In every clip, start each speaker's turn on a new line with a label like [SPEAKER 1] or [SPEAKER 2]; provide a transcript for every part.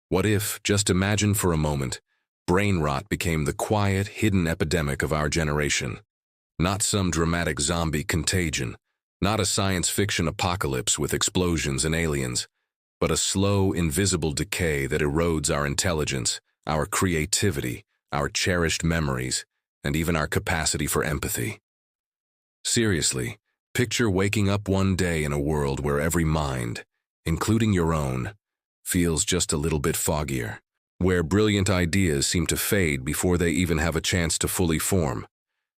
[SPEAKER 1] What if, just imagine for a moment, brain rot became the quiet, hidden epidemic of our generation? Not some dramatic zombie contagion, not a science fiction apocalypse with explosions and aliens, but a slow, invisible decay that erodes our intelligence, our creativity, our cherished memories, and even our capacity for empathy. Seriously, picture waking up one day in a world where every mind, including your own, feels just a little bit foggier, where brilliant ideas seem to fade before they even have a chance to fully form,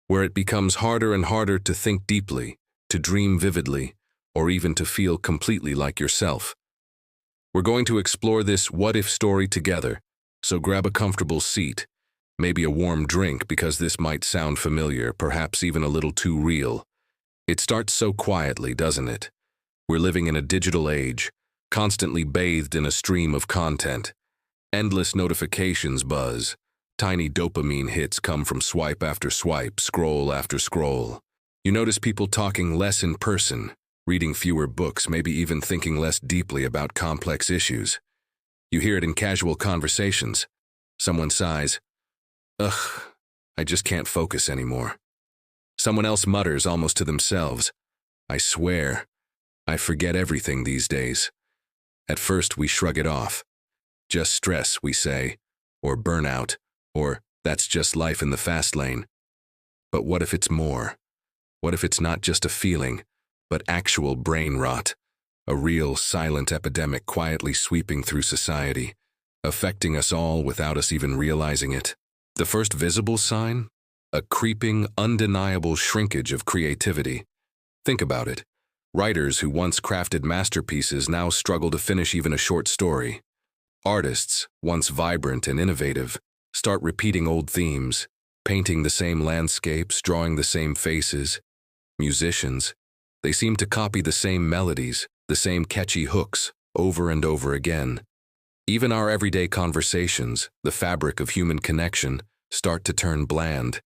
[SPEAKER 1] where it becomes harder and harder to think deeply, to dream vividly, or even to feel completely like yourself. We're going to explore this what-if story together, so grab a comfortable seat, maybe a warm drink because this might sound familiar, perhaps even a little too real. It starts so quietly, doesn't it? We're living in a digital age, constantly bathed in a stream of content. Endless notifications buzz. Tiny dopamine hits come from swipe after swipe, scroll after scroll. You notice people talking less in person, reading fewer books, maybe even thinking less deeply about complex issues. You hear it in casual conversations. Someone sighs, "Ugh, I just can't focus anymore." Someone else mutters almost to themselves, "I swear, I forget everything these days." At first we shrug it off. Just stress, we say, or burnout, or that's just life in the fast lane. But what if it's more? What if it's not just a feeling, but actual brain rot, a real silent epidemic quietly sweeping through society, affecting us all without us even realizing it? The first visible sign? A creeping, undeniable shrinkage of creativity. Think about it. Writers who once crafted masterpieces now struggle to finish even a short story. Artists, once vibrant and innovative, start repeating old themes, painting the same landscapes, drawing the same faces. Musicians, they seem to copy the same melodies, the same catchy hooks, over and over again. Even our everyday conversations, the fabric of human connection, start to turn bland.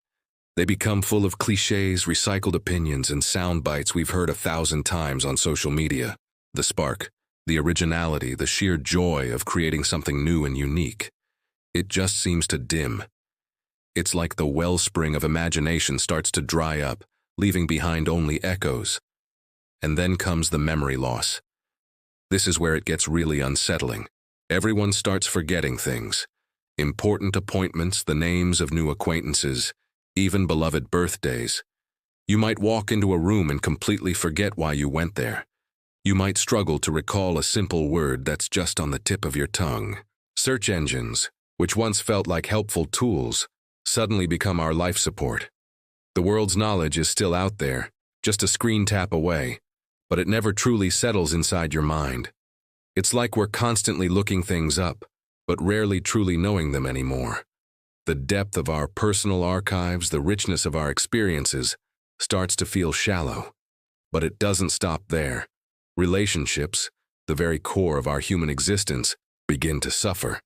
[SPEAKER 1] They become full of cliches, recycled opinions, and sound bites we've heard 1,000 times on social media. The spark, the originality, the sheer joy of creating something new and unique. It just seems to dim. It's like the wellspring of imagination starts to dry up, leaving behind only echoes. And then comes the memory loss. This is where it gets really unsettling. Everyone starts forgetting things. Important appointments, the names of new acquaintances, even beloved birthdays. You might walk into a room and completely forget why you went there. You might struggle to recall a simple word that's just on the tip of your tongue. Search engines, which once felt like helpful tools, suddenly become our life support. The world's knowledge is still out there, just a screen tap away, but it never truly settles inside your mind. It's like we're constantly looking things up, but rarely truly knowing them anymore. The depth of our personal archives, the richness of our experiences, starts to feel shallow. But it doesn't stop there. Relationships, the very core of our human existence, begin to suffer.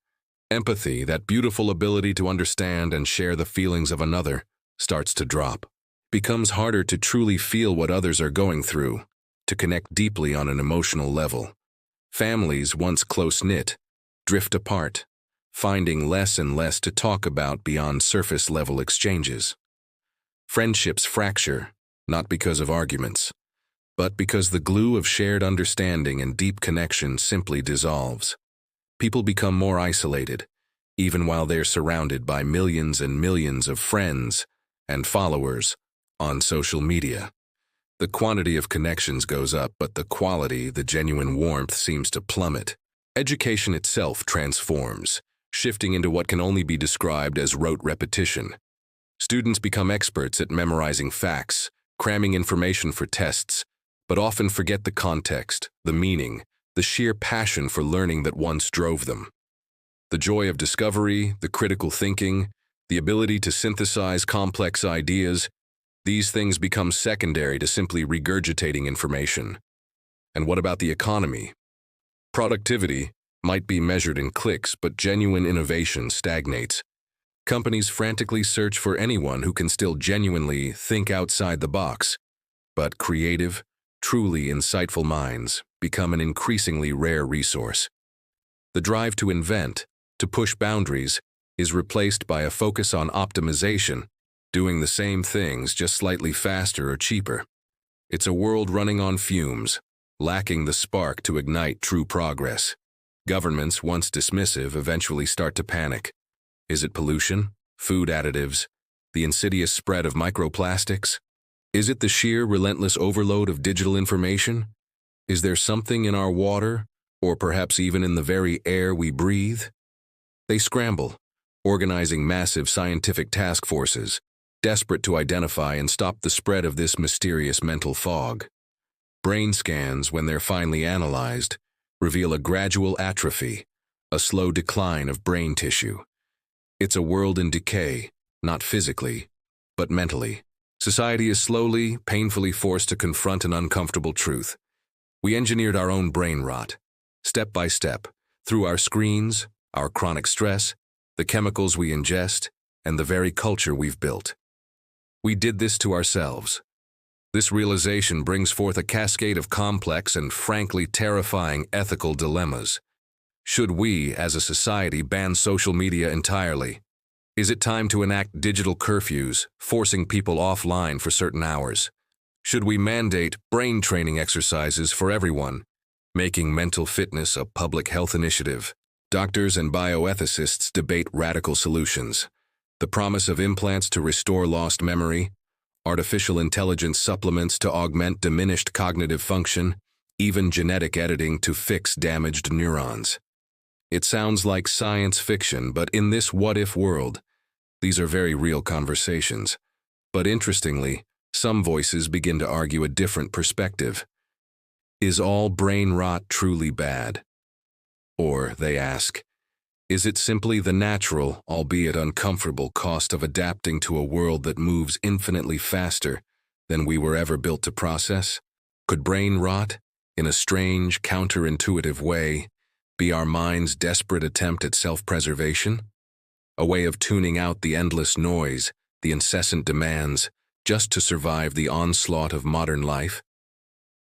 [SPEAKER 1] Empathy, that beautiful ability to understand and share the feelings of another, starts to drop. Becomes harder to truly feel what others are going through, to connect deeply on an emotional level. Families, once close-knit, drift apart, finding less and less to talk about beyond surface-level exchanges. Friendships fracture, not because of arguments, but because the glue of shared understanding and deep connection simply dissolves. People become more isolated, even while they're surrounded by millions and millions of friends and followers on social media. The quantity of connections goes up, but the quality, the genuine warmth, seems to plummet. Education itself transforms, shifting into what can only be described as rote repetition. Students become experts at memorizing facts, cramming information for tests, but often forget the context, the meaning, the sheer passion for learning that once drove them. The joy of discovery, the critical thinking, the ability to synthesize complex ideas, these things become secondary to simply regurgitating information. And what about the economy? Productivity might be measured in clicks, but genuine innovation stagnates. Companies frantically search for anyone who can still genuinely think outside the box. But creative, truly insightful minds become an increasingly rare resource. The drive to invent, to push boundaries, is replaced by a focus on optimization, doing the same things just slightly faster or cheaper. It's a world running on fumes, lacking the spark to ignite true progress. Governments, once dismissive, eventually start to panic. Is it pollution, food additives, the insidious spread of microplastics? Is it the sheer relentless overload of digital information? Is there something in our water, or perhaps even in the very air we breathe? They scramble, organizing massive scientific task forces, desperate to identify and stop the spread of this mysterious mental fog. Brain scans, when they're finally analyzed, reveal a gradual atrophy, a slow decline of brain tissue. It's a world in decay, not physically, but mentally. Society is slowly, painfully forced to confront an uncomfortable truth. We engineered our own brain rot, step by step, through our screens, our chronic stress, the chemicals we ingest, and the very culture we've built. We did this to ourselves. This realization brings forth a cascade of complex and frankly terrifying ethical dilemmas. Should we, as a society, ban social media entirely? Is it time to enact digital curfews, forcing people offline for certain hours? Should we mandate brain training exercises for everyone, making mental fitness a public health initiative? Doctors and bioethicists debate radical solutions. The promise of implants to restore lost memory, artificial intelligence supplements to augment diminished cognitive function, even genetic editing to fix damaged neurons. It sounds like science fiction, but in this what-if world, these are very real conversations. But interestingly, some voices begin to argue a different perspective. Is all brain rot truly bad? Or, they ask, is it simply the natural, albeit uncomfortable, cost of adapting to a world that moves infinitely faster than we were ever built to process? Could brain rot, in a strange, counterintuitive way, be our mind's desperate attempt at self-preservation? A way of tuning out the endless noise, the incessant demands, just to survive the onslaught of modern life?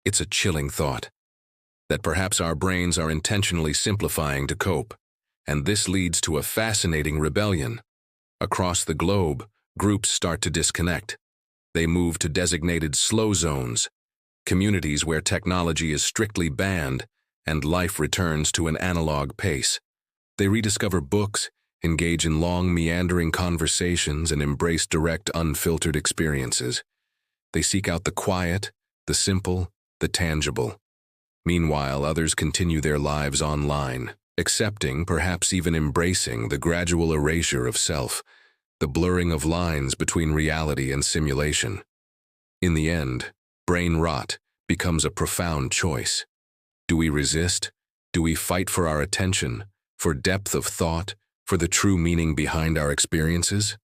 [SPEAKER 1] It's a chilling thought, that perhaps our brains are intentionally simplifying to cope. And this leads to a fascinating rebellion. Across the globe, groups start to disconnect. They move to designated slow zones, communities where technology is strictly banned and life returns to an analog pace. They rediscover books, engage in long, meandering conversations, and embrace direct, unfiltered experiences. They seek out the quiet, the simple, the tangible. Meanwhile, others continue their lives online, accepting, perhaps even embracing, the gradual erasure of self, the blurring of lines between reality and simulation. In the end, brain rot becomes a profound choice. Do we resist? Do we fight for our attention, for depth of thought, for the true meaning behind our experiences?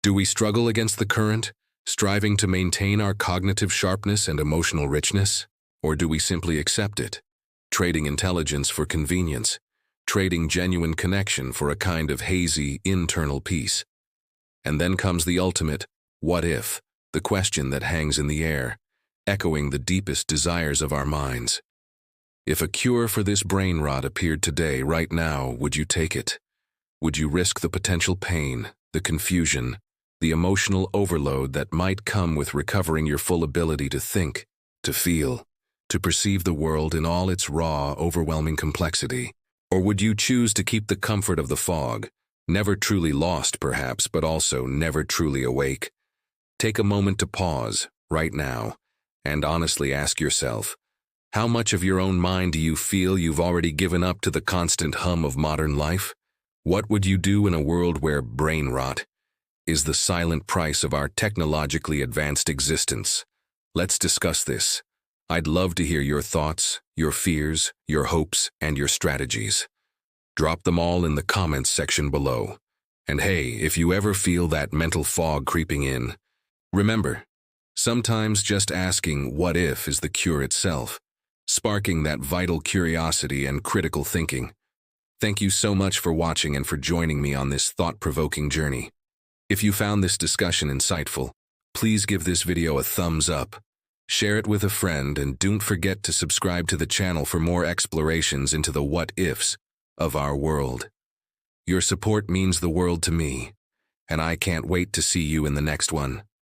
[SPEAKER 1] Do we struggle against the current, striving to maintain our cognitive sharpness and emotional richness? Or do we simply accept it, trading intelligence for convenience, trading genuine connection for a kind of hazy, internal peace? And then comes the ultimate, what if, the question that hangs in the air, echoing the deepest desires of our minds. If a cure for this brain rot appeared today, right now, would you take it? Would you risk the potential pain, the confusion, the emotional overload that might come with recovering your full ability to think, to feel, to perceive the world in all its raw, overwhelming complexity? Or would you choose to keep the comfort of the fog, never truly lost perhaps, but also never truly awake? Take a moment to pause, right now, and honestly ask yourself, how much of your own mind do you feel you've already given up to the constant hum of modern life? What would you do in a world where brain rot is the silent price of our technologically advanced existence? Let's discuss this. I'd love to hear your thoughts, your fears, your hopes, and your strategies. Drop them all in the comments section below. And hey, if you ever feel that mental fog creeping in, remember, sometimes just asking what if is the cure itself, sparking that vital curiosity and critical thinking. Thank you so much for watching and for joining me on this thought-provoking journey. If you found this discussion insightful, please give this video a thumbs up, share it with a friend, and don't forget to subscribe to the channel for more explorations into the what-ifs of our world. Your support means the world to me, and I can't wait to see you in the next one.